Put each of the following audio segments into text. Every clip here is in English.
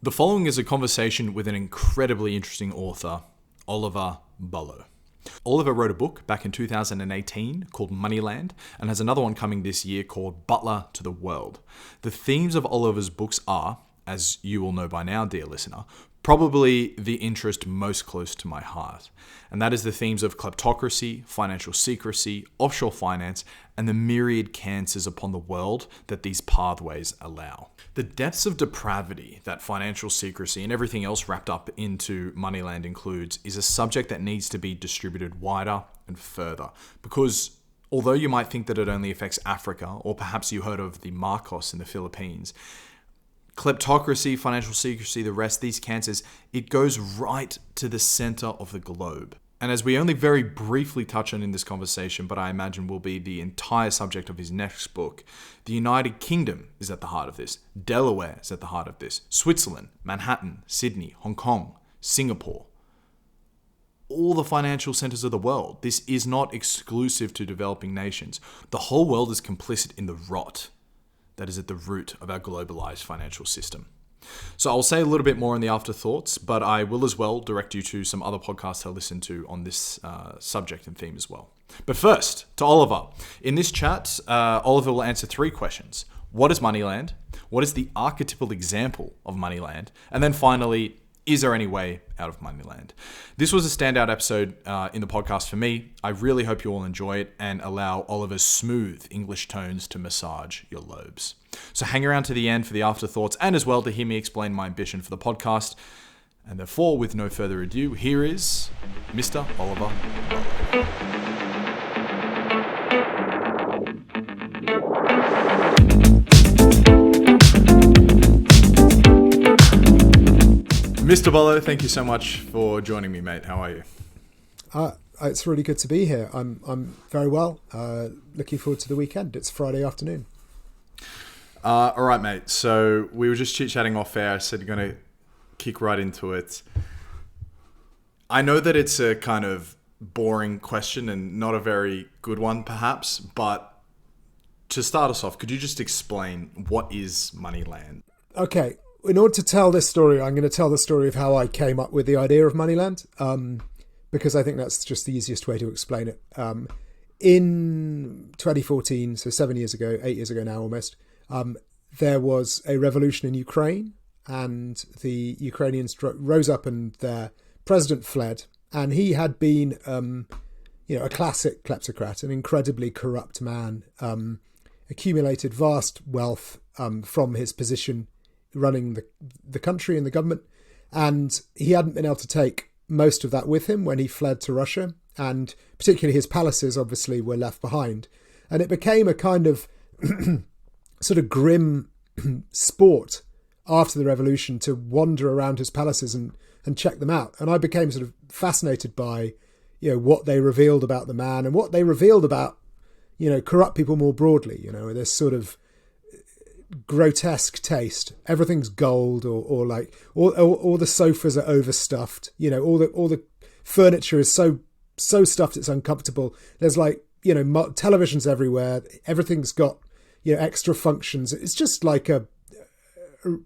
The following is a conversation with an incredibly interesting author, Oliver Bullough. Oliver wrote a book back in 2018 called Moneyland and has another one coming this year called Butler To The World. The themes of Oliver's books are, as you will know by now, dear listener, probably the interest most close to my heart. And that is the themes of kleptocracy, financial secrecy, offshore finance, and the myriad cancers upon the world that these pathways allow. The depths of depravity that financial secrecy and everything else wrapped up into Moneyland includes is a subject that needs to be distributed wider and further. Because although you might think that it only affects Africa, or perhaps you heard of the Marcos in the Philippines, kleptocracy, financial secrecy, the rest, these cancers, it goes right to the center of the globe. And as we only very briefly touch on in this conversation, but I imagine will be the entire subject of his next book, the United Kingdom is at the heart of this. Delaware is at the heart of this. Switzerland, Manhattan, Sydney, Hong Kong, Singapore. All the financial centers of the world. This is not exclusive to developing nations. The whole world is complicit in the rot that is at the root of our globalized financial system. So I'll say a little bit more in the afterthoughts, but I will as well direct you to some other podcasts to listen to on this subject and theme as well. But first, to Oliver. In this chat, Oliver will answer 3 questions. What is Moneyland? What is the archetypal example of Moneyland? And then finally, is there any way out of Moneyland? This was a standout episode in the podcast for me. I really hope you all enjoy it and allow Oliver's smooth English tones to massage your lobes. So hang around to the end for the afterthoughts and as well to hear me explain my ambition for the podcast. And therefore, with no further ado, here is Mr. Oliver Bullough. Mr. Bullough, thank you so much for joining me, mate. How are you? It's really good to be here. I'm very well. Looking forward to the weekend. It's Friday afternoon. All right, mate. So we were just chit-chatting off air. I said you're going to kick right into it. I know that it's a kind of boring question and not a very good one, perhaps. But to start us off, could you just explain what is Moneyland? Okay. In order to tell this story, I'm going to tell the story of how I came up with the idea of Moneyland, because I think that's just the easiest way to explain it. In 2014, so 7 years ago, 8 years ago now almost, there was a revolution in Ukraine, and the Ukrainians rose up and their president fled, and he had been, a classic kleptocrat, an incredibly corrupt man, accumulated vast wealth from his position running the country and the government, and he hadn't been able to take most of that with him when he fled to Russia, and particularly his palaces obviously were left behind, and it became a kind of sort of grim sport after the revolution to wander around his palaces and check them out. And I became sort of fascinated by what they revealed about the man and what they revealed about corrupt people more broadly, this sort of grotesque taste. Everything's gold, or like all the sofas are overstuffed. All the furniture is so stuffed it's uncomfortable. There's televisions everywhere. Everything's got extra functions. It's just like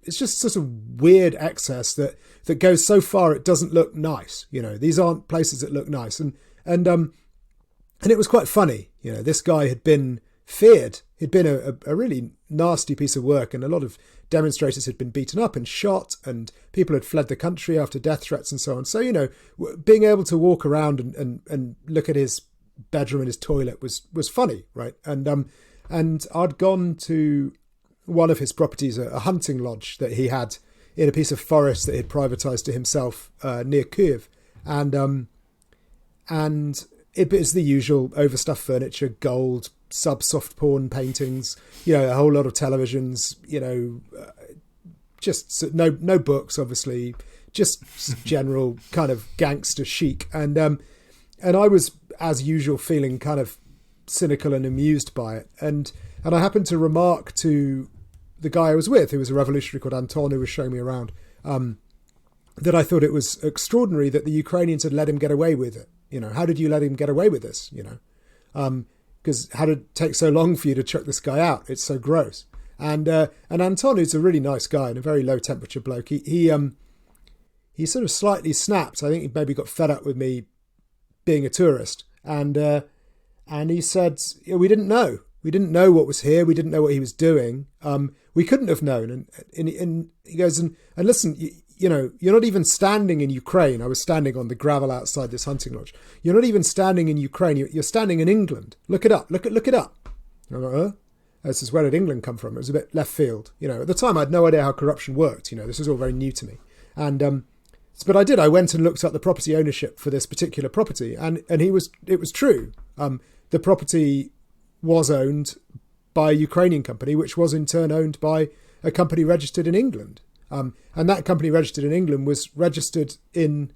it's just sort of weird excess that goes so far it doesn't look nice. These aren't places that look nice, and it was quite funny. This guy had been feared. He'd been a really nasty piece of work, and a lot of demonstrators had been beaten up and shot, and people had fled the country after death threats and so on. So, being able to walk around and look at his bedroom and his toilet was funny, right? And I'd gone to one of his properties, a hunting lodge that he had in a piece of forest that he'd privatized to himself near Kyiv, and it was the usual overstuffed furniture, gold, sub-soft porn paintings, a whole lot of televisions, just no books, obviously, just general kind of gangster chic. And I was, as usual, feeling kind of cynical and amused by it. And I happened to remark to the guy I was with, who was a revolutionary called Anton, who was showing me around, that I thought it was extraordinary that the Ukrainians had let him get away with it. How did you let him get away with this? Because how did it take so long for you to chuck this guy out? It's so gross. And Anton, who's a really nice guy and a very low temperature bloke, he sort of slightly snapped. I think he maybe got fed up with me being a tourist, and he said, we didn't know. We didn't know what was here. We didn't know what he was doing. We couldn't have known. And he goes, and listen, you're not even standing in Ukraine. I was standing on the gravel outside this hunting lodge. You're not even standing in Ukraine. You're standing in England. Look it up. Look it up. And I'm like, huh? This is, where did England come from? It was a bit left field. At the time I had no idea how corruption worked. This was all very new to me. And but I did. I went and looked up the property ownership for this particular property, and it was true. The property was owned by a Ukrainian company, which was in turn owned by a company registered in England. And that company registered in England was registered in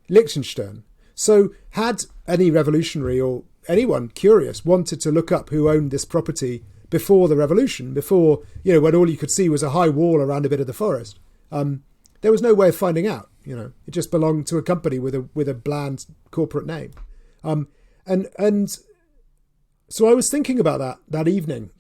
Liechtenstein. So had any revolutionary or anyone curious wanted to look up who owned this property before the revolution, before, when all you could see was a high wall around a bit of the forest, there was no way of finding out. It just belonged to a company with a bland corporate name. And so I was thinking about that evening,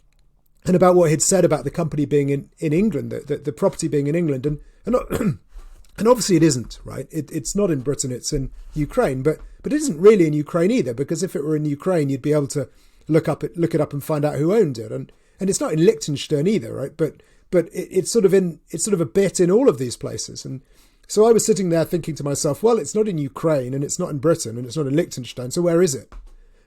and about what he'd said about the company being in England, the property being in England, and and obviously it isn't, right? It's not in Britain, it's in Ukraine, but it isn't really in Ukraine either, because if it were in Ukraine, you'd be able to look it up and find out who owned it, and it's not in Liechtenstein either, right? But it's sort of a bit in all of these places, and so I was sitting there thinking to myself, well, it's not in Ukraine, and it's not in Britain, and it's not in Liechtenstein, so where is it?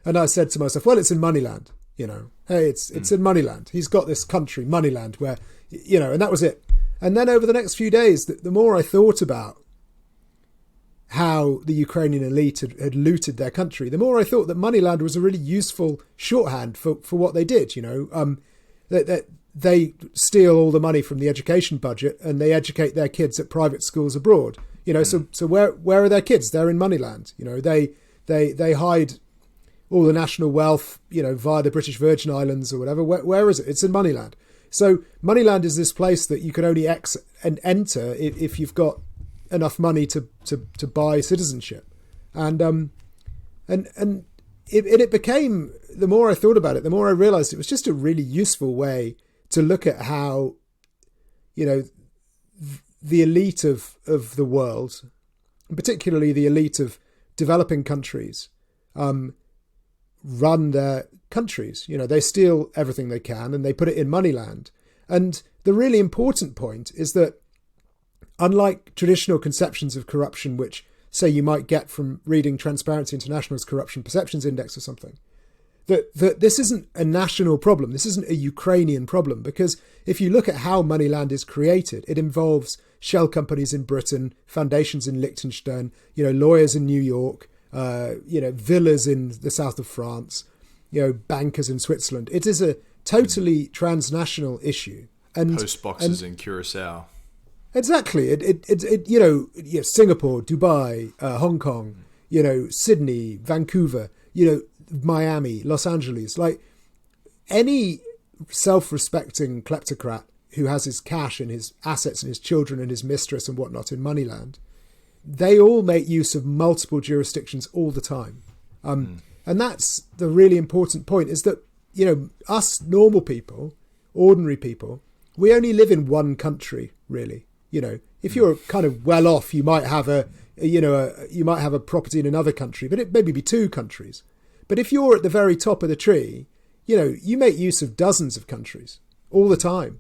And I said to myself, well, it's in Moneyland. Hey, it's in Moneyland. He's got this country, Moneyland, where, and that was it. And then over the next few days, the more I thought about how the Ukrainian elite had looted their country, the more I thought that Moneyland was a really useful shorthand for what they did. That they steal all the money from the education budget and they educate their kids at private schools abroad. So where are their kids? They're in Moneyland. They hide all the national wealth, via the British Virgin Islands or whatever. Where is it? It's in Moneyland. So Moneyland is this place that you can only enter if you've got enough money to buy citizenship. And it became, the more I thought about it, the more I realized it was just a really useful way to look at how, the elite of the world, and particularly the elite of developing countries, run their countries. They steal everything they can and they put it in Moneyland. And the really important point is that, unlike traditional conceptions of corruption, which, say, you might get from reading Transparency International's Corruption Perceptions Index or something, that this isn't a national problem. This isn't a Ukrainian problem, because if you look at how Moneyland is created, it involves shell companies in Britain, foundations in Liechtenstein, lawyers in New York, villas in the south of France, bankers in Switzerland. It is a totally transnational issue. And post boxes in Curacao. Exactly. Singapore, Dubai, Hong Kong, Sydney, Vancouver, Miami, Los Angeles. Like, any self-respecting kleptocrat who has his cash and his assets and his children and his mistress and whatnot in Moneyland, they all make use of multiple jurisdictions all the time. And that's the really important point, is that, us normal people, ordinary people, we only live in one country, really. If you're kind of well off, you might have a property in another country, but it maybe be two countries. But if you're at the very top of the tree, you make use of dozens of countries all the time.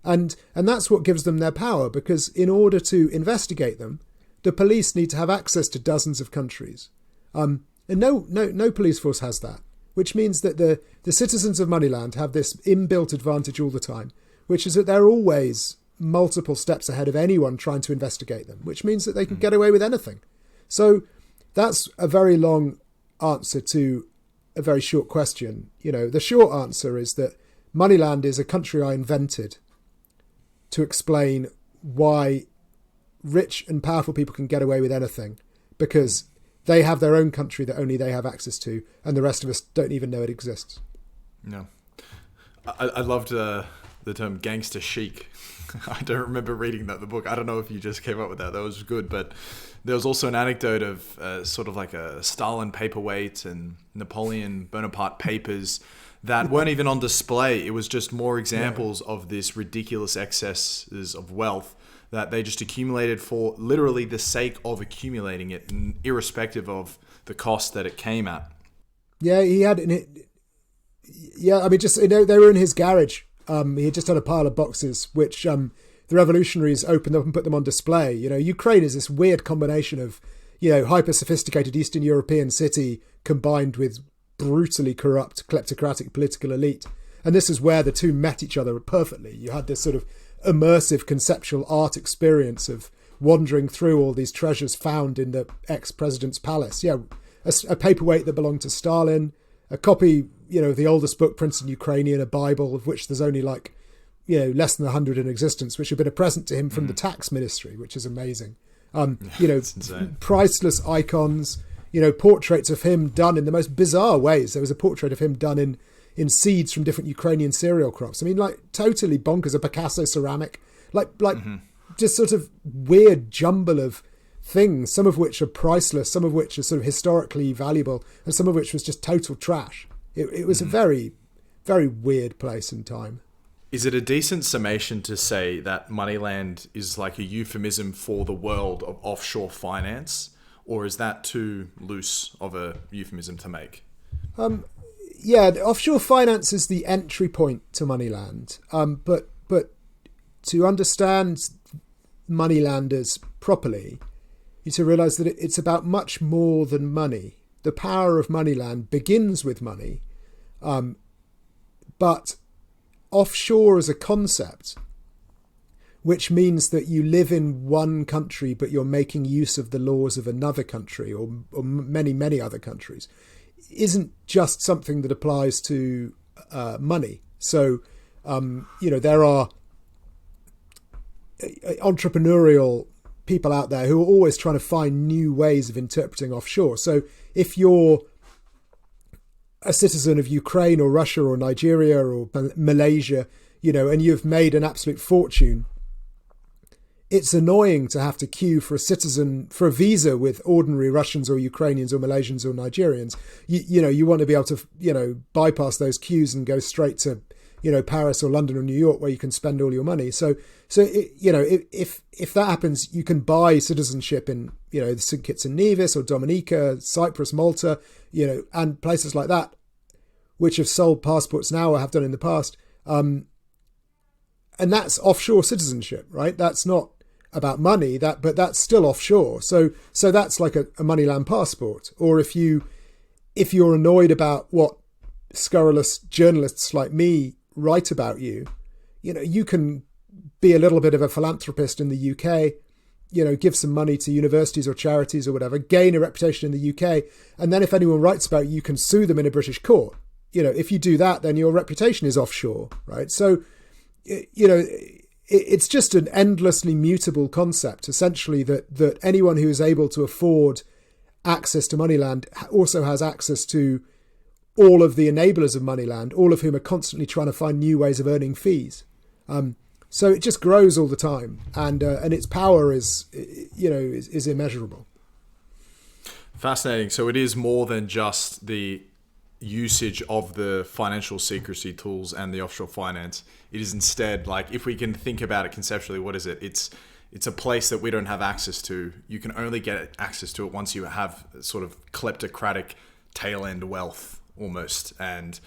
And that's what gives them their power, because in order to investigate them, the police need to have access to dozens of countries. And no police force has that, which means that the citizens of Moneyland have this inbuilt advantage all the time, which is that they're always multiple steps ahead of anyone trying to investigate them, which means that they can get away with anything. So that's a very long answer to a very short question. The short answer is that Moneyland is a country I invented to explain why rich and powerful people can get away with anything, because they have their own country that only they have access to, and the rest of us don't even know it exists. No. I loved the term gangster chic. I don't remember reading that in the book. I don't know if you just came up with that. That was good. But there was also an anecdote of sort of like a Stalin paperweight and Napoleon Bonaparte papers that weren't even on display. It was just more examples of this ridiculous excesses of wealth that they just accumulated for literally the sake of accumulating it, irrespective of the cost that it came at. Yeah, he had it. Yeah, I mean, just they were in his garage. He had just had a pile of boxes, which the revolutionaries opened up and put them on display. Ukraine is this weird combination of hyper sophisticated Eastern European city combined with brutally corrupt kleptocratic political elite, and this is where the two met each other perfectly. You had this sort of immersive conceptual art experience of wandering through all these treasures found in the ex-president's palace. Yeah, a paperweight that belonged to Stalin, a copy, of the oldest book printed in Ukrainian, a Bible of which there's only less than 100 in existence, which had been a present to him from the tax ministry, which is amazing. Priceless icons, portraits of him done in the most bizarre ways. There was a portrait of him done in seeds from different Ukrainian cereal crops. I mean, totally bonkers. A Picasso ceramic, just sort of weird jumble of things, some of which are priceless, some of which are sort of historically valuable, and some of which was just total trash. It was a very, very weird place and time. Is it a decent summation to say that Moneyland is like a euphemism for the world of offshore finance, or is that too loose of a euphemism to make? Yeah, offshore finance is the entry point to Moneyland. But to understand Moneylanders properly, you need to realise that it's about much more than money. The power of Moneyland begins with money, but offshore as a concept, which means that you live in one country but you're making use of the laws of another country or many, many other countries, isn't just something that applies to money. So, there are entrepreneurial people out there who are always trying to find new ways of interpreting offshore. So if you're a citizen of Ukraine or Russia or Nigeria or Malaysia, and you've made an absolute fortune, it's annoying to have to queue for a visa with ordinary Russians or Ukrainians or Malaysians or Nigerians. You want to be able to, bypass those queues and go straight to, Paris or London or New York where you can spend all your money. So if that happens, you can buy citizenship in, the St. Kitts and Nevis or Dominica, Cyprus, Malta, and places like that, which have sold passports now or have done in the past. And that's offshore citizenship, right? That's not about money, but that's still offshore. So that's like a Moneyland passport. Or if you're annoyed about what scurrilous journalists like me write about you, you can be a little bit of a philanthropist in the UK, give some money to universities or charities or whatever, gain a reputation in the UK. And then if anyone writes about you, you can sue them in a British court. If you do that, then your reputation is offshore, right? So, it's just an endlessly mutable concept, essentially, that anyone who is able to afford access to Moneyland also has access to all of the enablers of Moneyland, all of whom are constantly trying to find new ways of earning fees. So it just grows all the time, and its power is immeasurable. Fascinating. So it is more than just the usage of the financial secrecy tools and the offshore finance. It is instead, if we can think about it conceptually, what is it? It's a place that we don't have access to. You can only get access to it once you have sort of kleptocratic tail end wealth almost, and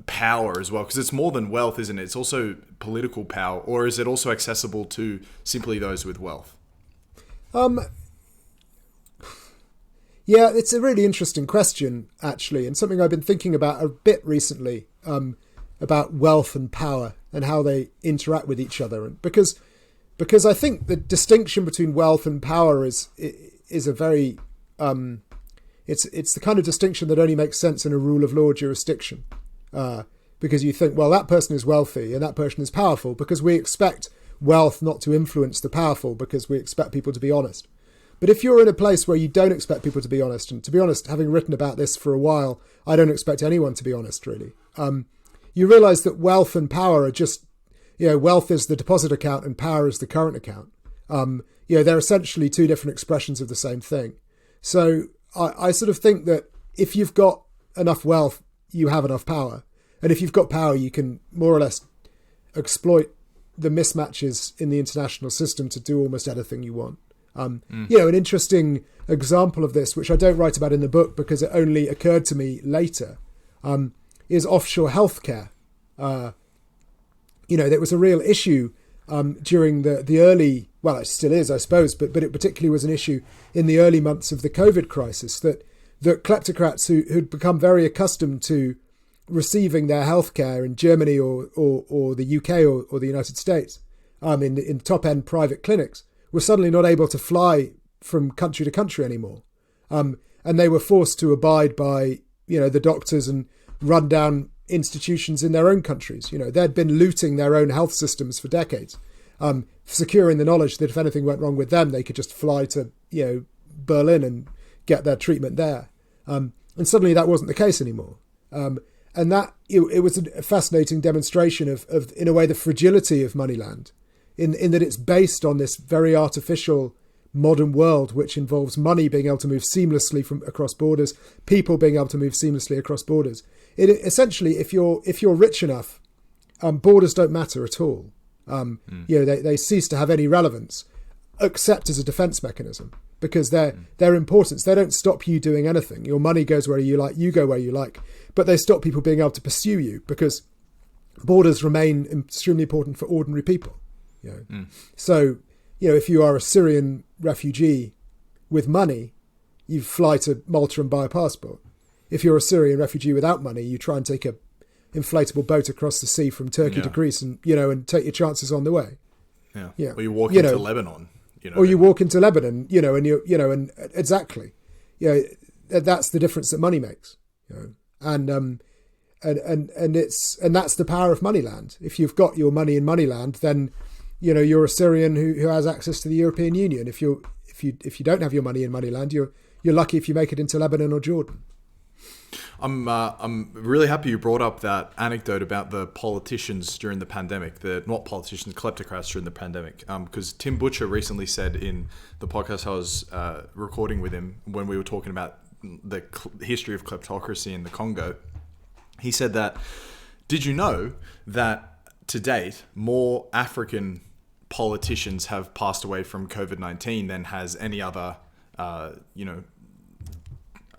power as well, because it's more than wealth, isn't it? It's also political power, or is it also accessible to simply those with wealth? Yeah, it's a really interesting question, actually, and something I've been thinking about a bit recently, about wealth and power and how they interact with each other. And because I think the distinction between wealth and power is a very it's the kind of distinction that only makes sense in a rule of law jurisdiction, because you think, well, that person is wealthy and that person is powerful, because we expect wealth not to influence the powerful, because we expect people to be honest. But if you're in a place where you don't expect people to be honest, and to be honest, having written about this for a while, I don't expect anyone to be honest, really. You realise that wealth and power are just, wealth is the deposit account and power is the current account. They're essentially two different expressions of the same thing. So I sort of think that if you've got enough wealth, you have enough power. And if you've got power, you can more or less exploit the mismatches in the international system to do almost anything you want. An interesting example of this, which I don't write about in the book because it only occurred to me later, is offshore healthcare. There was a real issue during the early, well, it still is, I suppose, but it particularly was an issue in the early months of the COVID crisis that kleptocrats who'd become very accustomed to receiving their healthcare in Germany or the UK or the United States in top-end private clinics were suddenly not able to fly from country to country anymore. And they were forced to abide by, the doctors and run-down institutions in their own countries. They'd been looting their own health systems for decades, securing the knowledge that if anything went wrong with them, they could just fly to, Berlin and get their treatment there. And suddenly that wasn't the case anymore. And that it was a fascinating demonstration of, in a way, the fragility of Moneyland, in that it's based on this very artificial modern world, which involves money being able to move seamlessly from across borders, people being able to move seamlessly across borders. It essentially, if you're rich enough, borders don't matter at all. They cease to have any relevance, except as a defense mechanism, because their importance, they don't stop you doing anything. Your money goes where you like, you go where you like, but they stop people being able to pursue you because borders remain extremely important for ordinary people. So, if you are a Syrian refugee with money, you fly to Malta and buy a passport. If you're a Syrian refugee without money, you try and take a inflatable boat across the sea from Turkey to Greece and take your chances on the way. Or you walk into Lebanon. Or you walk into Lebanon, and exactly. That's the difference that money makes. And that's the power of Moneyland. If you've got your money in Moneyland, then you're a Syrian who has access to the European Union. If you don't have your money in Moneyland, you're lucky if you make it into Lebanon or Jordan. I'm really happy you brought up that anecdote about the politicians during the pandemic, not politicians, kleptocrats during the pandemic. Because Tim Butcher recently said in the podcast I was recording with him when we were talking about the history of kleptocracy in the Congo, he said that, did you know that to date, more African politicians have passed away from COVID-19 than has any other, I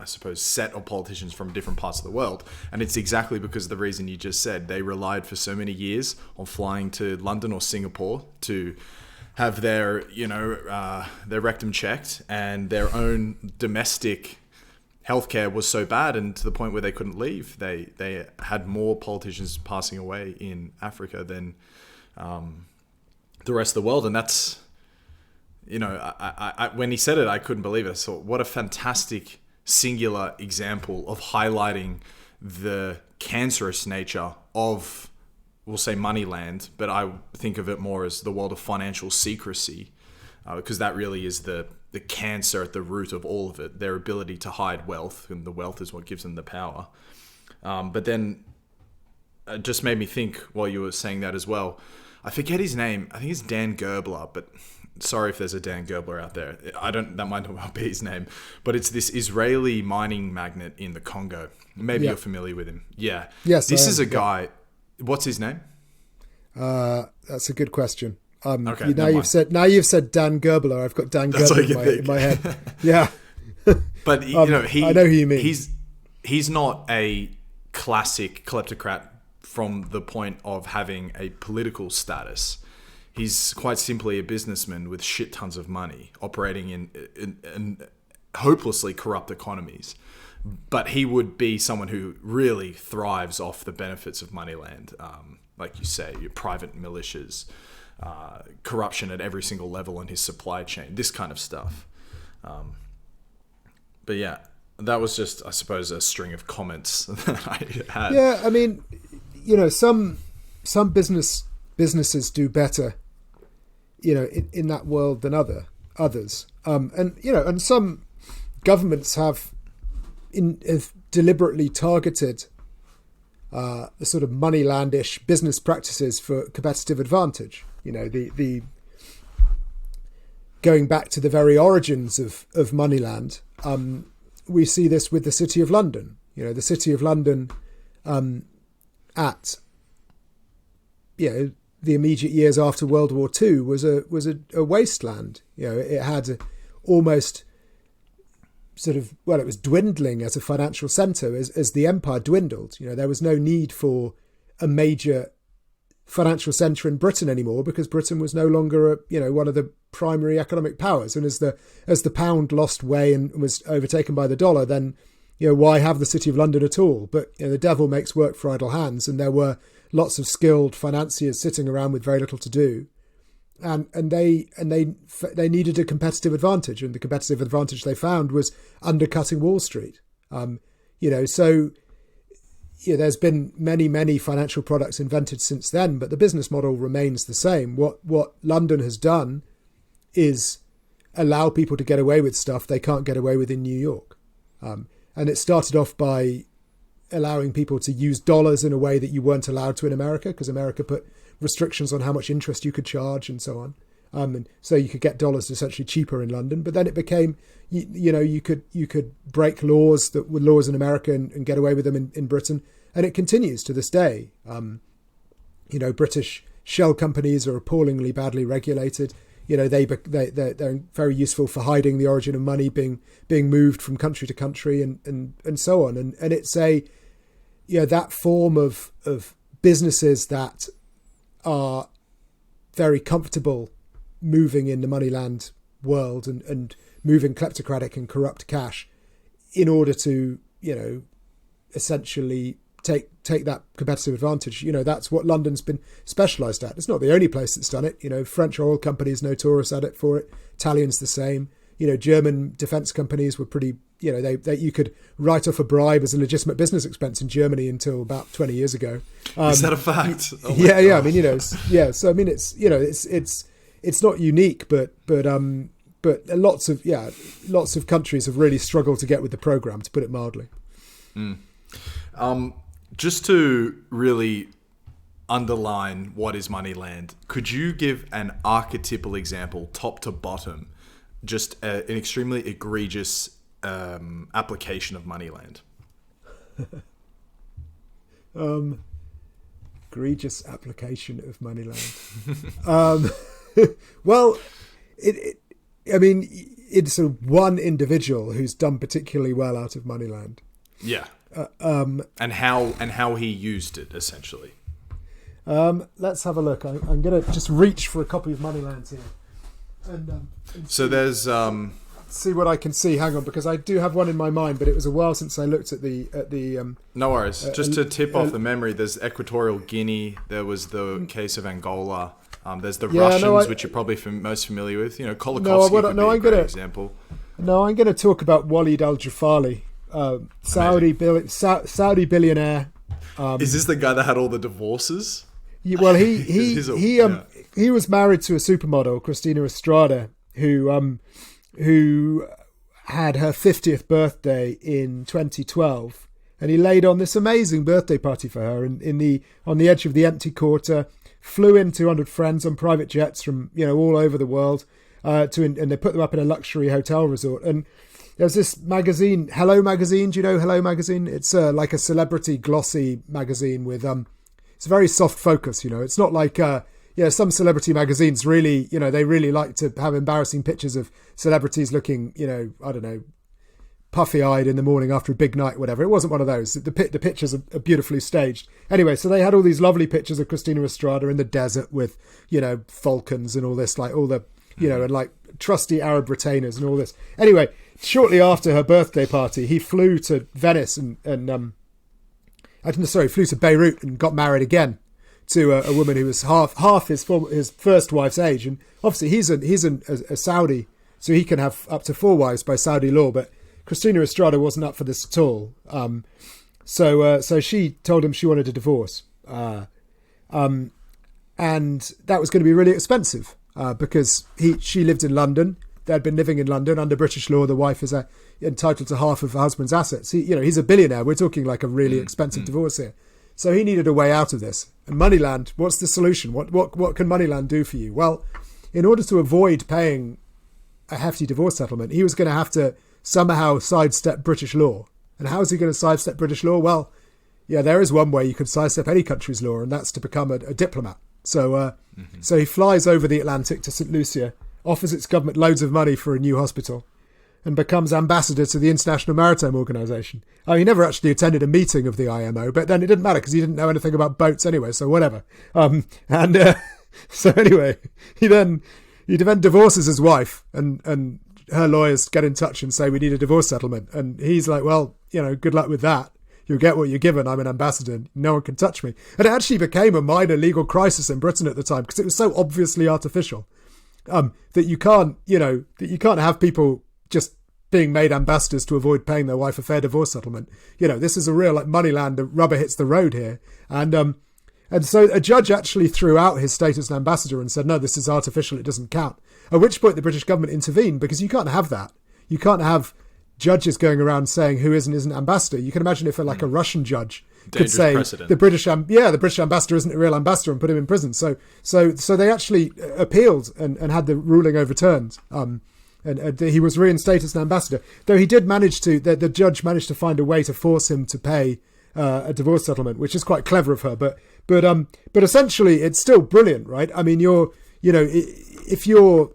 suppose, set of politicians from different parts of the world. And it's exactly because of the reason you just said. They relied for so many years on flying to London or Singapore to have their rectum checked, and their own domestic healthcare was so bad, and to the point where they couldn't leave. They had more politicians passing away in Africa than the rest of the world. And that's, I when he said it, I couldn't believe it. I thought, what a fantastic singular example of highlighting the cancerous nature of, we'll say, Moneyland, but I think of it more as the world of financial secrecy, because that really is the cancer at the root of all of it, their ability to hide wealth, and the wealth is what gives them the power. But then it just made me think while you were saying that as well. I forget his name. I think it's Dan Gerbler, but sorry if there's a Dan Gerbler out there. That might not well be his name, but it's this Israeli mining magnate in the Congo. Maybe you're familiar with him. Yeah. Yes. This is a guy. What's his name? That's a good question. Okay. Now you've said Dan Gerbler. I've got Dan Gerbler in my head. Yeah. But I know who you mean. He's not a classic kleptocrat from the point of having a political status. He's quite simply a businessman with shit tons of money, operating in hopelessly corrupt economies. But he would be someone who really thrives off the benefits of Moneyland, like you say, your private militias, corruption at every single level in his supply chain, this kind of stuff. But yeah, that was just, I suppose, a string of comments that I had. Yeah, I mean, some businesses do better, in that world than others. And some governments have deliberately targeted the sort of Moneyland-ish business practices for competitive advantage. The going back to the very origins of Moneyland, we see this with the City of London. The City of London at the immediate years after World War II was a wasteland. It had almost sort of, it was dwindling as a financial centre as the empire dwindled. There was no need for a major financial centre in Britain anymore, because Britain was no longer one of the primary economic powers. And as the pound lost way and was overtaken by the dollar, then why have the City of London at all? But the devil makes work for idle hands, and there were lots of skilled financiers sitting around with very little to do, and they needed a competitive advantage, and the competitive advantage they found was undercutting Wall Street. There's been many financial products invented since then, but the business model remains the same. What London has done is allow people to get away with stuff they can't get away with in New York, and it started off by allowing people to use dollars in a way that you weren't allowed to in America, because America put restrictions on how much interest you could charge and so on. And so you could get dollars essentially cheaper in London. But then it became, you could break laws that were laws in America and get away with them in Britain. And it continues to this day. British shell companies are appallingly badly regulated. They're very useful for hiding the origin of money being moved from country to country and so on. And it's that form of businesses that are very comfortable moving in the Moneyland world and moving kleptocratic and corrupt cash in order to, essentially take that competitive advantage. That's what London's been specialised at. It's not the only place that's done it. French oil companies notorious at it for it. Italians the same. German defence companies were pretty, they you could write off a bribe as a legitimate business expense in Germany until about 20 years ago. Is that a fact? Oh yeah. I mean, So I mean, it's not unique, but lots of countries have really struggled to get with the program, to put it mildly. Just to really underline what is Moneyland, could you give an archetypal example, top to bottom, just an extremely egregious application of Moneyland? Egregious application of Moneyland. Well, it's one individual who's done particularly well out of Moneyland. Yeah. And how he used it, essentially. Let's have a look. I'm going to just reach for a copy of Moneyland here. And so there's... see what I can see. Hang on, because I do have one in my mind, but it was a while since I looked at the no worries. Just to tip off the memory, there's Equatorial Guinea. There was the case of Angola. There's the Russians, which you're probably most familiar with. Kolakowski would be a great example. No, I'm going to talk about Walid Al-Jafali, Saudi billionaire. Is this the guy that had all the divorces? Well, he was married to a supermodel, Christina Estrada, who had her 50th birthday in 2012, and he laid on this amazing birthday party for her on the edge of the empty quarter. Flew in 200 friends on private jets from all over the world, and they put them up in a luxury hotel resort. And there's this magazine, Hello Magazine. Do you know Hello Magazine? It's like a celebrity glossy magazine with it's a very soft focus. It's not like some celebrity magazines really they really like to have embarrassing pictures of celebrities looking I don't know, puffy-eyed in the morning after a big night, whatever. It wasn't one of those. The pictures are beautifully staged. Anyway, so they had all these lovely pictures of Christina Estrada in the desert with, falcons and all this, like all the, and like trusty Arab retainers and all this. Anyway, shortly after her birthday party, he flew to Venice and flew to Beirut and got married again to a woman who was half his first wife's age. And obviously he's a Saudi, so he can have up to 4 wives by Saudi law, but Christina Estrada wasn't up for this at all. So she told him she wanted a divorce. And that was going to be really expensive because she lived in London. They'd been living in London. Under British law, the wife is entitled to half of her husband's assets. He's a billionaire. We're talking like a really expensive divorce here. So he needed a way out of this. And Moneyland, what's the solution? What can Moneyland do for you? Well, in order to avoid paying a hefty divorce settlement, he was going to have to somehow sidestep British law. And how is he going to sidestep British law? Well, there is one way you could sidestep any country's law, and that's to become a diplomat. So so he flies over the Atlantic to St. Lucia, offers its government loads of money for a new hospital, and becomes ambassador to the International Maritime Organization. Oh, he never actually attended a meeting of the IMO, but then it didn't matter because he didn't know anything about boats anyway, so whatever. So anyway, he then divorces his wife, and her lawyers get in touch and say, we need a divorce settlement. And he's like, well, good luck with that. You'll get what you're given. I'm an ambassador. No one can touch me. And it actually became a minor legal crisis in Britain at the time because it was so obviously artificial that you can't have people just being made ambassadors to avoid paying their wife a fair divorce settlement. This is a real Moneyland. The rubber hits the road here. And so a judge actually threw out his status as an ambassador and said, no, this is artificial. It doesn't count. At which point the British government intervened because you can't have that. You can't have judges going around saying who is and isn't ambassador. You can imagine if a Russian judge could say precedent. the British ambassador isn't a real ambassador and put him in prison. So they actually appealed and had the ruling overturned. And he was reinstated as an ambassador, though he did manage to. The judge managed to find a way to force him to pay a divorce settlement, which is quite clever of her. But essentially, it's still brilliant, right? I mean, if you're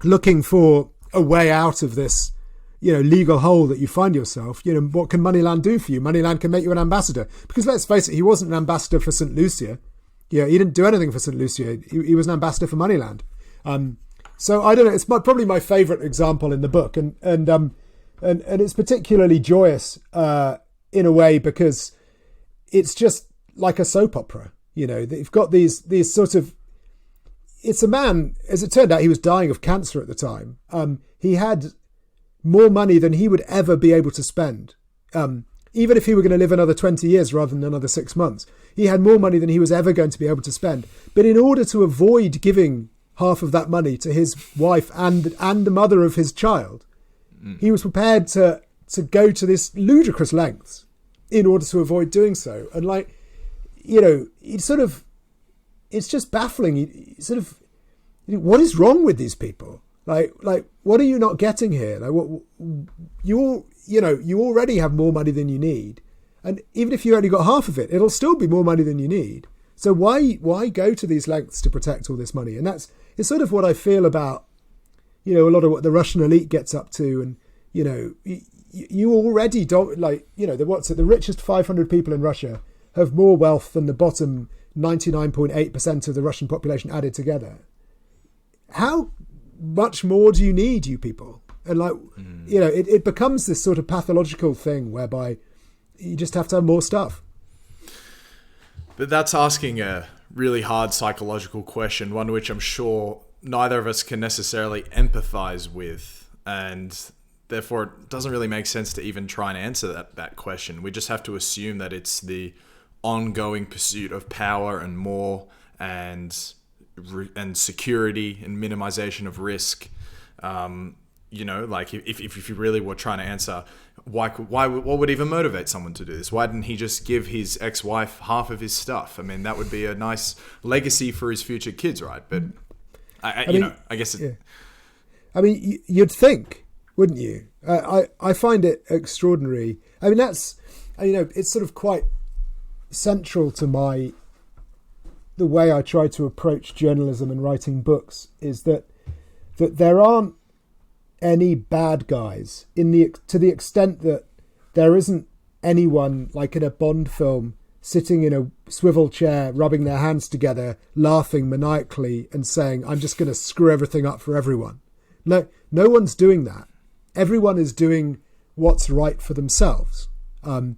looking for a way out of this, legal hole that you find yourself, what can Moneyland do for you? Moneyland can make you an ambassador. Because let's face it, he wasn't an ambassador for St. Lucia. He didn't do anything for St. Lucia. He was an ambassador for Moneyland. So I don't know. It's probably my favourite example in the book, and it's particularly joyous in a way because it's just like a soap opera. They've got these sort of. It's a man. As it turned out, he was dying of cancer at the time. He had more money than he would ever be able to spend, even if he were going to live another 20 years rather than another 6 months. He had more money than he was ever going to be able to spend. But in order to avoid giving half of that money to his wife and the mother of his child, he was prepared to go to this ludicrous lengths in order to avoid doing so. And it's just baffling. What is wrong with these people? Like, what are you not getting here? Like, what you already have more money than you need, and even if you only got half of it, it'll still be more money than you need. So why go to these lengths to protect all this money? And it's sort of what I feel about, a lot of what the Russian elite gets up to, and you already don't the richest 500 people in Russia have more wealth than the bottom 99.8% of the Russian population added together. How much more do you need, you people? And it becomes this sort of pathological thing whereby you just have to have more stuff. But that's asking a really hard psychological question, one which I'm sure neither of us can necessarily empathize with, and therefore it doesn't really make sense to even try and answer that question. We just have to assume that it's the ongoing pursuit of power and more and security and minimization of risk. If you really were trying to answer what would even motivate someone to do this? Why didn't he just give his ex-wife half of his stuff? I mean, that would be a nice legacy for his future kids, right? But I guess. I mean, you'd think, wouldn't you? I find it extraordinary. I mean, that's it's sort of quite central to the way I try to approach journalism and writing books, is that there aren't any bad guys to the extent that there isn't anyone like in a Bond film sitting in a swivel chair, rubbing their hands together, laughing maniacally and saying, I'm just going to screw everything up for everyone. No one's doing that. Everyone is doing what's right for themselves. And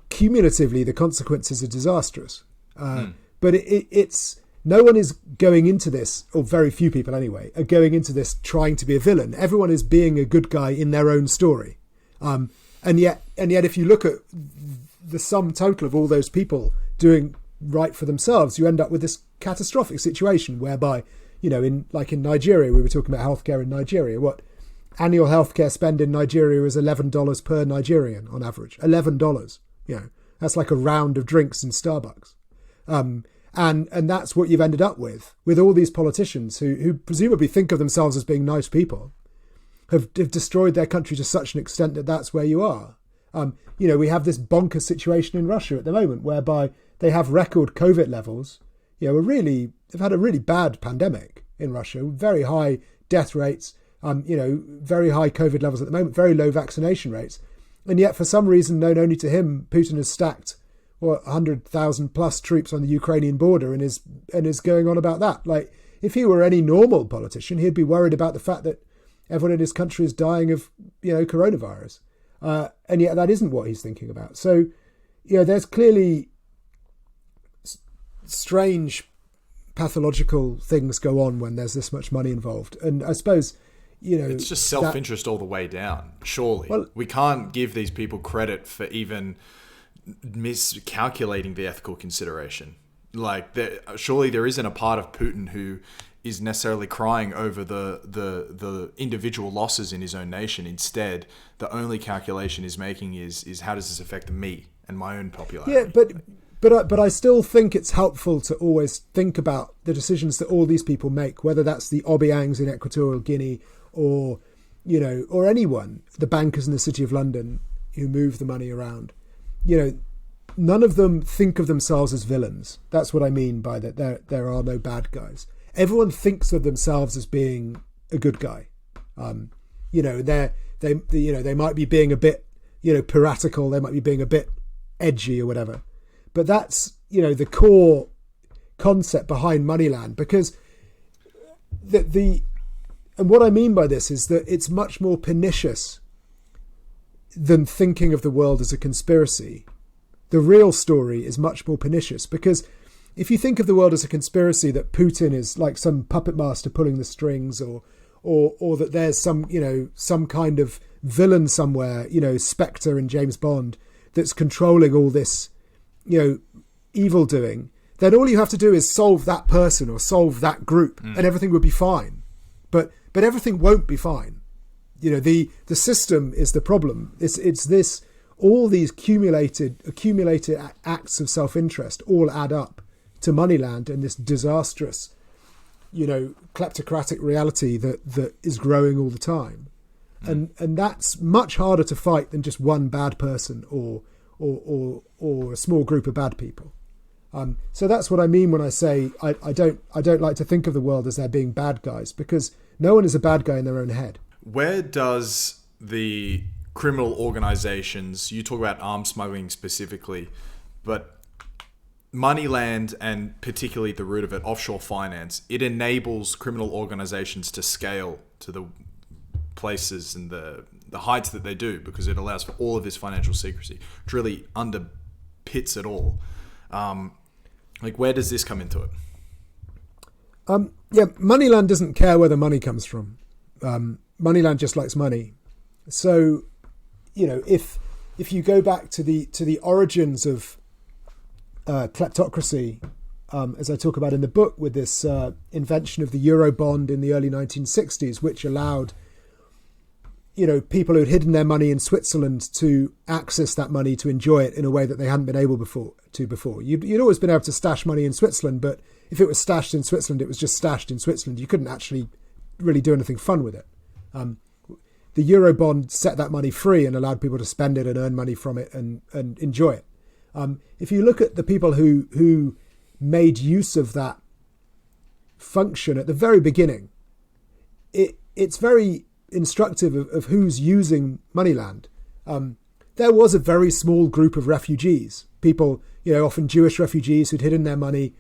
cumulatively the consequences are disastrous. But it's no one is going into this, or very few people anyway, are going into this trying to be a villain. Everyone is being a good guy in their own story. And yet if you look at the sum total of all those people doing right for themselves, you end up with this catastrophic situation whereby, in Nigeria, we were talking about healthcare in Nigeria, what annual healthcare spend in Nigeria is $11 per Nigerian on average. $11. That's like a round of drinks in Starbucks. And that's what you've ended up with all these politicians who presumably think of themselves as being nice people, have destroyed their country to such an extent that that's where you are. We have this bonkers situation in Russia at the moment whereby they have record COVID levels. They've had a really bad pandemic in Russia, very high death rates, very high COVID levels at the moment, very low vaccination rates. And yet, for some reason known only to him, Putin has stacked 100,000 plus troops on the Ukrainian border and is going on about that. Like, if he were any normal politician, he'd be worried about the fact that everyone in his country is dying of, coronavirus. And yet that isn't what he's thinking about. So, there's clearly strange pathological things go on when there's this much money involved. And I suppose, it's just self-interest all the way down, surely. Well, we can't give these people credit for even miscalculating the ethical consideration. Like, surely there isn't a part of Putin who is necessarily crying over the individual losses in his own nation. Instead, the only calculation he's making is how does this affect me and my own popularity? Yeah, but I still think it's helpful to always think about the decisions that all these people make, whether that's the Obiangs in Equatorial Guinea or anyone, the bankers in the City of London who move the money around. None of them think of themselves as villains. That's what I mean by that. There are no bad guys. Everyone thinks of themselves as being a good guy. They might be being a bit, piratical. They might be being a bit edgy or whatever. But that's, the core concept behind Moneyland, because and what I mean by this is that it's much more pernicious than thinking of the world as a conspiracy. The real story is much more pernicious, because if you think of the world as a conspiracy, that Putin is like some puppet master pulling the strings, or that there's some kind of villain somewhere, Spectre and James Bond, that's controlling all this, evil doing, then all you have to do is solve that person or solve that group and everything would be fine. But everything won't be fine. The system is the problem. It's this, all these accumulated acts of self-interest all add up to Moneyland and this disastrous, kleptocratic reality that is growing all the time. And that's much harder to fight than just one bad person or a small group of bad people. So that's what I mean when I say I don't like to think of the world as there being bad guys, because no one is a bad guy in their own head. Where does the criminal organizations, you talk about arms smuggling specifically, but Moneyland, and particularly the root of it, offshore finance, it enables criminal organizations to scale to the places and the heights that they do, because it allows for all of this financial secrecy, which really underpits it all. Where does this come into it? Moneyland doesn't care where the money comes from. Moneyland just likes money. So, if you go back to the origins of kleptocracy, as I talk about in the book, with this invention of the Eurobond in the early 1960s, which allowed people who had hidden their money in Switzerland to access that money to enjoy it in a way that they hadn't been able before. You'd always been able to stash money in Switzerland, but if it was stashed in Switzerland, it was just stashed in Switzerland. You couldn't actually really do anything fun with it. The Eurobond set that money free and allowed people to spend it and earn money from it and enjoy it. If you look at the people who made use of that function at the very beginning, it's very instructive of who's using Moneyland. There was a very small group of refugees, people, often Jewish refugees who'd hidden their money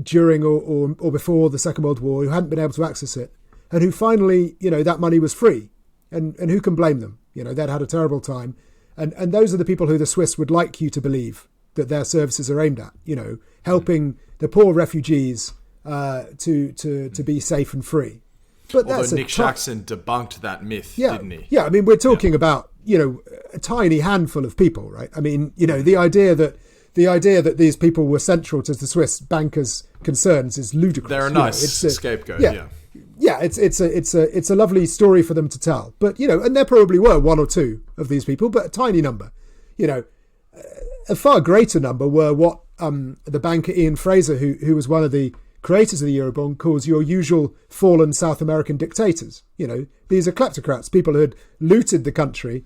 during or before the Second World War, who hadn't been able to access it, and who finally, that money was free. And who can blame them? They'd had a terrible time. And those are the people who the Swiss would like you to believe that their services are aimed at, helping the poor refugees to be safe and free. But although Nick Jackson debunked that myth, didn't he? Yeah, I mean, we're talking about, a tiny handful of people, right? I mean, the idea that these people were central to the Swiss bankers' concerns is ludicrous. They're a nice scapegoat, Yeah, it's a lovely story for them to tell. But, and there probably were one or two of these people, but a tiny number. A far greater number were what the banker Ian Fraser, who was one of the creators of the Eurobond, calls your usual fallen South American dictators. These are kleptocrats, people who had looted the country,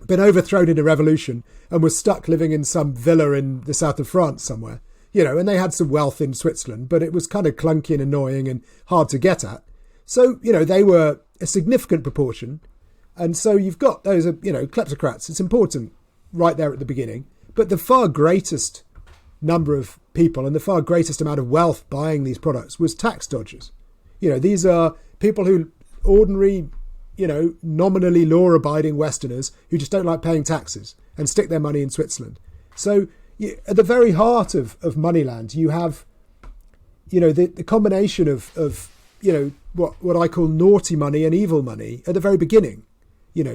been overthrown in a revolution and was stuck living in some villa in the south of France somewhere, and they had some wealth in Switzerland, but it was kind of clunky and annoying and hard to get at. So, they were a significant proportion. And so you've got those, kleptocrats. It's important right there at the beginning. But the far greatest number of people and the far greatest amount of wealth buying these products was tax dodgers. These are people who ordinary, nominally law-abiding Westerners who just don't like paying taxes and stick their money in Switzerland. So at the very heart of Moneyland, you have, the combination of what I call naughty money and evil money at the very beginning.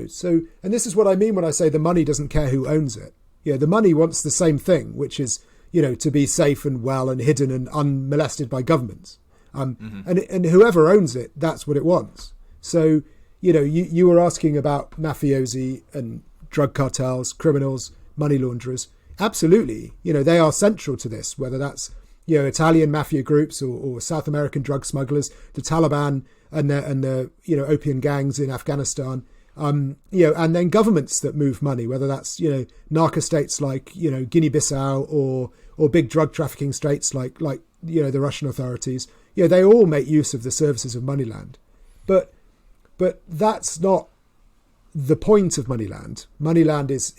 So, and this is what I mean when I say the money doesn't care who owns it. The money wants the same thing, which is, to be safe and well and hidden and unmolested by governments. And whoever owns it, that's what it wants. So, you were asking about mafiosi and drug cartels, criminals, money launderers. Absolutely. They are central to this, whether that's, Italian mafia groups or South American drug smugglers, the Taliban and the opium gangs in Afghanistan. And then governments that move money, whether that's, narco states like, Guinea-Bissau or big drug trafficking states like the Russian authorities. They all make use of the services of Moneyland. But that's not the point of Moneyland. Moneyland is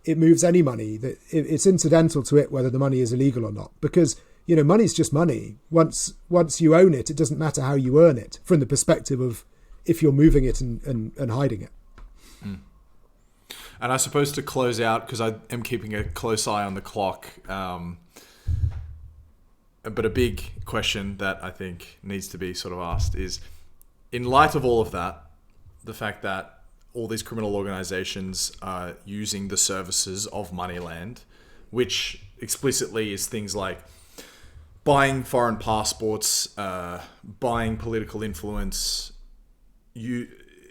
it moves any money. That it's incidental to it whether the money is illegal or not, because money's just money. Once you own it, it doesn't matter how you earn it from the perspective of if you're moving it and hiding it. And I suppose to close out, because I am keeping a close eye on the clock, but a big question that I think needs to be sort of asked is, in light of all of that, the fact that all these criminal organizations are using the services of Moneyland, which explicitly is things like buying foreign passports, buying political influence,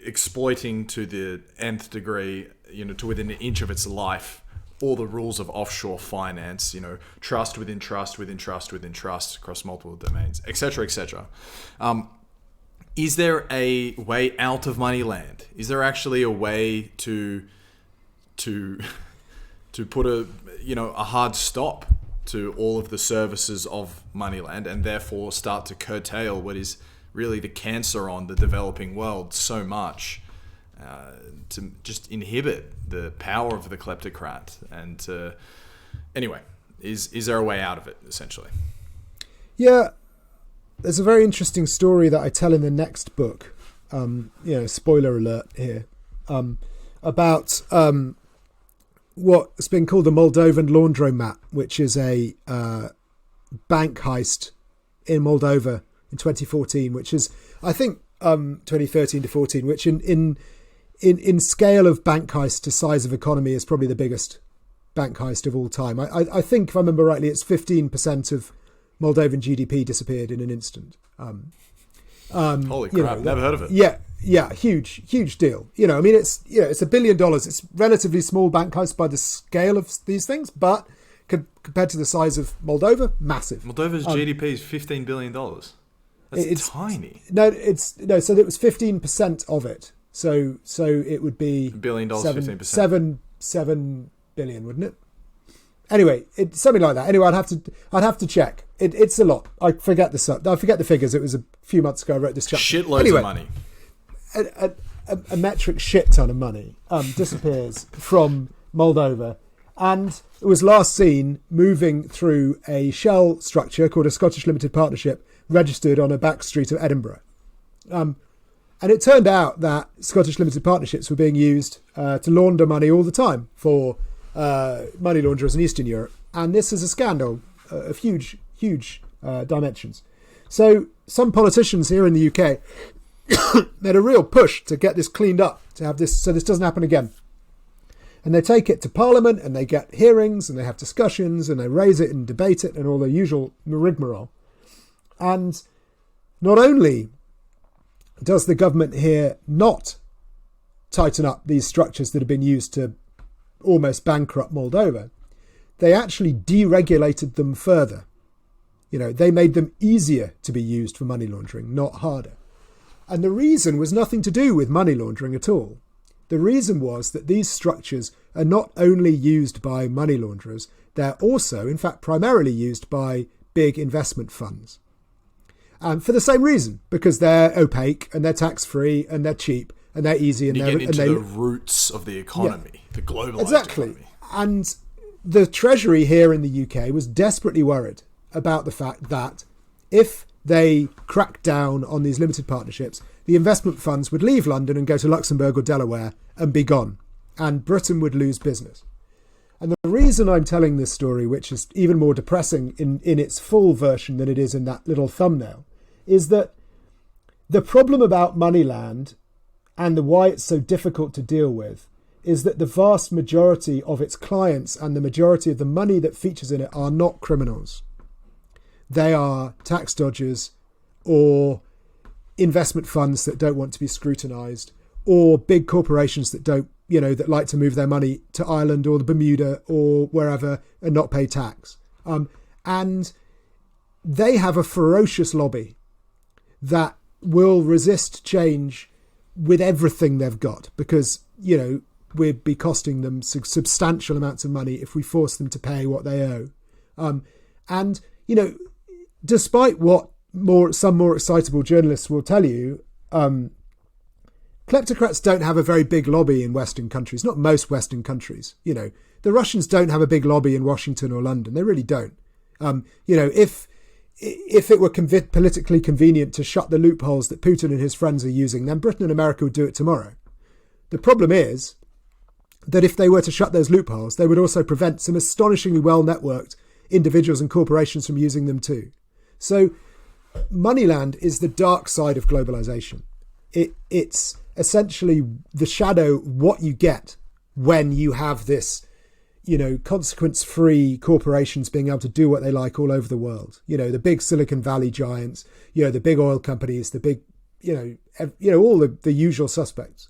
exploiting to the nth degree, to within an inch of its life, all the rules of offshore finance, trust within trust within trust within trust across multiple domains, etc., etc. Is there a way out of Moneyland? Is there actually a way to put a hard stop to all of the services of Moneyland and therefore start to curtail what is really the cancer on the developing world so much, to just inhibit the power of the kleptocrat? And anyway, is there a way out of it, essentially? Yeah, there's a very interesting story that I tell in the next book, spoiler alert here, about what's been called the Moldovan laundromat, which is a bank heist in Moldova in 2014, which is, I think, 2013 to 14, which in scale of bank heist to size of economy is probably the biggest bank heist of all time. I think, if I remember rightly, it's 15% of Moldovan GDP disappeared in an instant. Holy crap! Never heard of it. Yeah, huge deal. It's $1 billion. It's relatively small bank heist by the scale of these things, but compared to the size of Moldova, massive. Moldova's GDP is $15 billion. It's tiny. So it was 15% of it. So it would be $1 billion, 15%. 7 billion, wouldn't it? Anyway, it's something like that. Anyway, I'd have to check. It's a lot. I forget the figures. It was a few months ago I wrote this chapter. Shitloads of money. A metric shit ton of money disappears from Moldova, and it was last seen moving through a shell structure called a Scottish Limited Partnership, registered on a back street of Edinburgh. And it turned out that Scottish Limited Partnerships were being used to launder money all the time for money launderers in Eastern Europe. And this is a scandal of huge dimensions. So some politicians here in the UK made a real push to get this cleaned up, to have this, so this doesn't happen again. And they take it to Parliament and they get hearings and they have discussions and they raise it and debate it and all the usual rigmarole. And not only does the government here not tighten up these structures that have been used to almost bankrupt Moldova, they actually deregulated them further. They made them easier to be used for money laundering, not harder. And the reason was nothing to do with money laundering at all. The reason was that these structures are not only used by money launderers, they're also, in fact, primarily used by big investment funds. For the same reason, because they're opaque and they're tax-free and they're cheap and they're easy. And you get into the roots of the economy, the globalized economy. And the Treasury here in the UK was desperately worried about the fact that if they cracked down on these limited partnerships, the investment funds would leave London and go to Luxembourg or Delaware and be gone, and Britain would lose business. And the reason I'm telling this story, which is even more depressing in its full version than it is in that little thumbnail, is that the problem about Moneyland and why it's so difficult to deal with is that the vast majority of its clients and the majority of the money that features in it are not criminals. They are tax dodgers or investment funds that don't want to be scrutinised, or big corporations that don't, that like to move their money to Ireland or the Bermuda or wherever and not pay tax. And they have a ferocious lobby that will resist change with everything they've got, because, we'd be costing them substantial amounts of money if we force them to pay what they owe. And, despite what some more excitable journalists will tell you, kleptocrats don't have a very big lobby in Western countries, not most Western countries. The Russians don't have a big lobby in Washington or London. They really don't. If it were politically convenient to shut the loopholes that Putin and his friends are using, then Britain and America would do it tomorrow. The problem is that if they were to shut those loopholes, they would also prevent some astonishingly well-networked individuals and corporations from using them too. So Moneyland is the dark side of globalization. It's essentially the shadow, what you get when you have this, consequence-free corporations being able to do what they like all over the world. The big Silicon Valley giants, the big oil companies, the big, all the usual suspects.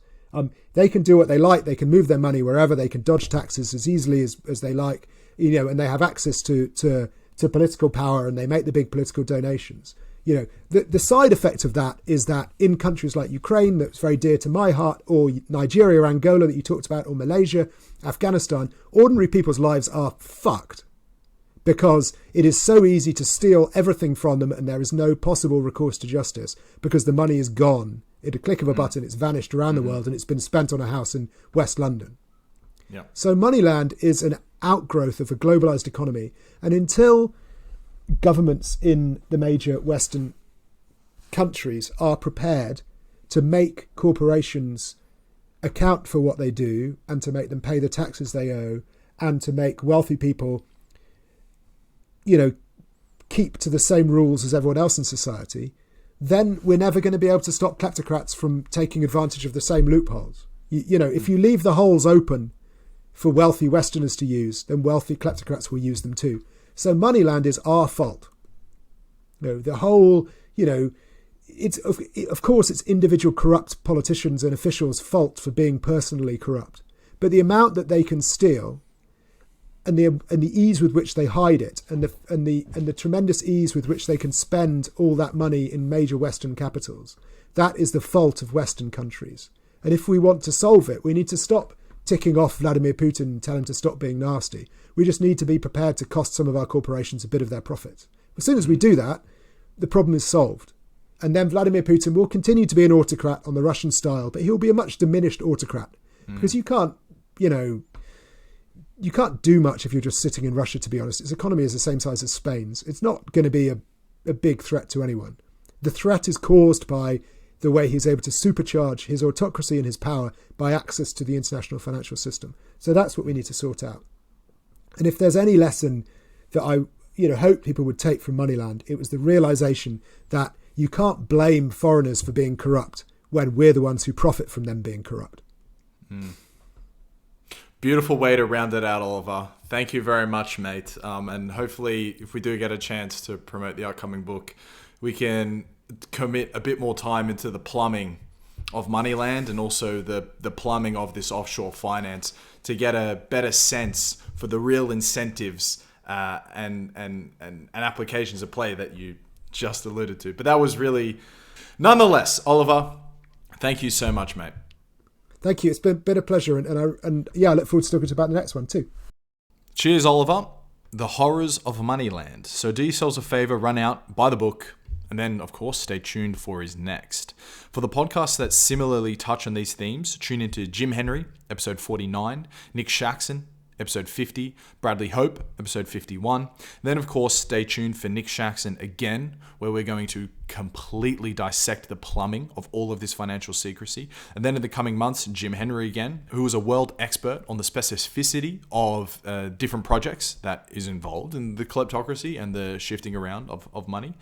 They can do what they like. They can move their money wherever. They can dodge taxes as easily as they like, and they have access to political power, and they make the big political donations. The side effect of that is that in countries like Ukraine, that's very dear to my heart, or Nigeria or Angola that you talked about, or Malaysia, Afghanistan, ordinary people's lives are fucked because it is so easy to steal everything from them, and there is no possible recourse to justice because the money is gone. At a click of a button, it's vanished around the world and it's been spent on a house in West London. Yeah. So Moneyland is an outgrowth of a globalized economy. And until governments in the major Western countries are prepared to make corporations account for what they do and to make them pay the taxes they owe and to make wealthy people, keep to the same rules as everyone else in society, then we're never going to be able to stop kleptocrats from taking advantage of the same loopholes. If you leave the holes open for wealthy Westerners to use, then wealthy kleptocrats will use them too. So Moneyland is our fault. The whole, it's of course it's individual corrupt politicians and officials' fault for being personally corrupt. But the amount that they can steal, and the ease with which they hide it, and the tremendous ease with which they can spend all that money in major Western capitals, that is the fault of Western countries. And if we want to solve it, we need to stop ticking off Vladimir Putin and tell him to stop being nasty. We just need to be prepared to cost some of our corporations a bit of their profits. As soon as we do that, the problem is solved. And then Vladimir Putin will continue to be an autocrat on the Russian style, but he'll be a much diminished autocrat because you can't do much if you're just sitting in Russia, to be honest. Its economy is the same size as Spain's. It's not going to be a big threat to anyone. The threat is caused by the way he's able to supercharge his autocracy and his power by access to the international financial system. So that's what we need to sort out. And if there's any lesson that I hope people would take from Moneyland, it was the realization that you can't blame foreigners for being corrupt when we're the ones who profit from them being corrupt. Beautiful way to round it out, Oliver. Thank you very much, mate. And hopefully, if we do get a chance to promote the upcoming book, we can commit a bit more time into the plumbing of Moneyland and also the plumbing of this offshore finance to get a better sense for the real incentives and applications of play that you just alluded to. But that was really, nonetheless, Oliver, thank you so much, mate. Thank you. It's been a pleasure. And I look forward to talking about the next one too. Cheers, Oliver. The Horrors of Moneyland. So do yourselves a favor, run out, buy the book, and then, of course, stay tuned for his next. For the podcasts that similarly touch on these themes, tune into Jim Henry, episode 49, Nick Shaxson, episode 50, Bradley Hope, episode 51. Then, of course, stay tuned for Nick Shaxson again, where we're going to completely dissect the plumbing of all of this financial secrecy. And then in the coming months, Jim Henry again, who is a world expert on the specificity of different projects that is involved in the kleptocracy and the shifting around of money.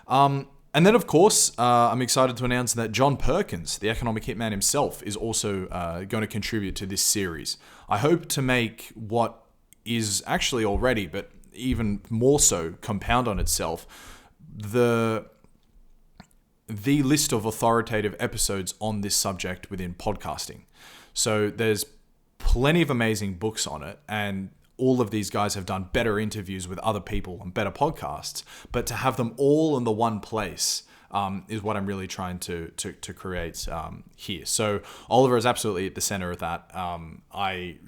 And then, of course, I'm excited to announce that John Perkins, the economic hitman himself, is also going to contribute to this series. I hope to make what is actually already, but even more so, compound on itself, the list of authoritative episodes on this subject within podcasting. So there's plenty of amazing books on it, and all of these guys have done better interviews with other people and better podcasts, but to have them all in the one place is what I'm really trying to create here. So Oliver is absolutely at the center of that. I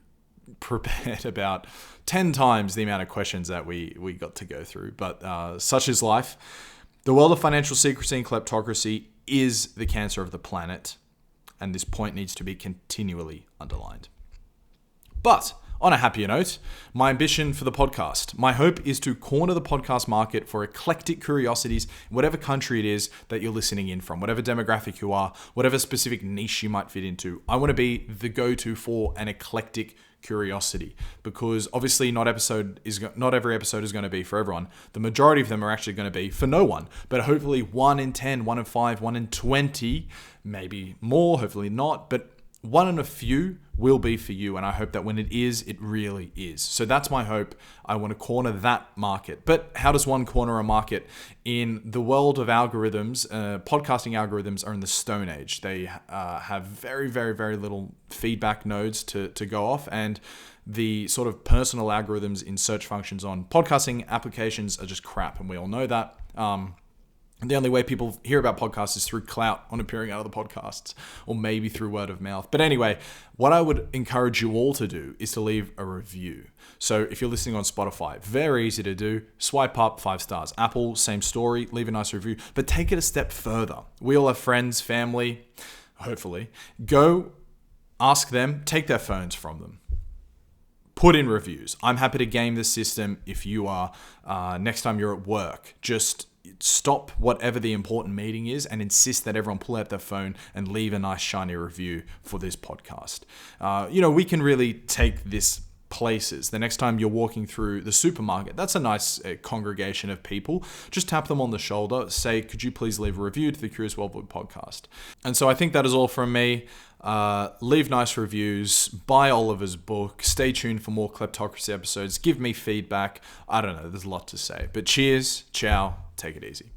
prepared about 10 times the amount of questions that we got to go through, but such is life. The world of financial secrecy and kleptocracy is the cancer of the planet, and this point needs to be continually underlined. But on a happier note, my ambition for the podcast. My hope is to corner the podcast market for eclectic curiosities in whatever country it is that you're listening in from, whatever demographic you are, whatever specific niche you might fit into. I want to be the go-to for an eclectic curiosity, because obviously not every episode is going to be for everyone. The majority of them are actually going to be for no one, but hopefully 1 in 10, 1 in 5, 1 in 20, maybe more, hopefully not, but one in a few will be for you, and I hope that when it is, it really is. So that's my hope. I want to corner that market. But how does one corner a market? In the world of algorithms, podcasting algorithms are in the Stone Age. They have very, very, very little feedback nodes to go off, and the sort of personal algorithms in search functions on podcasting applications are just crap, and we all know that. The only way people hear about podcasts is through clout on appearing out of the podcasts, or maybe through word of mouth. But anyway, what I would encourage you all to do is to leave a review. So if you're listening on Spotify, very easy to do. Swipe up, 5 stars. Apple, same story, leave a nice review. But take it a step further. We all have friends, family, hopefully. Go ask them, take their phones from them. Put in reviews. I'm happy to game the system if you are. Next time you're at work, just stop whatever the important meeting is and insist that everyone pull out their phone and leave a nice shiny review for this podcast. We can really take this places. The next time you're walking through the supermarket, that's a nice congregation of people. Just tap them on the shoulder, say, could you please leave a review to the Curious Worldwood podcast? And so I think that is all from me. Leave nice reviews, buy Oliver's book, stay tuned for more Kleptocracy episodes, give me feedback. I don't know, there's a lot to say. But cheers, ciao, take it easy.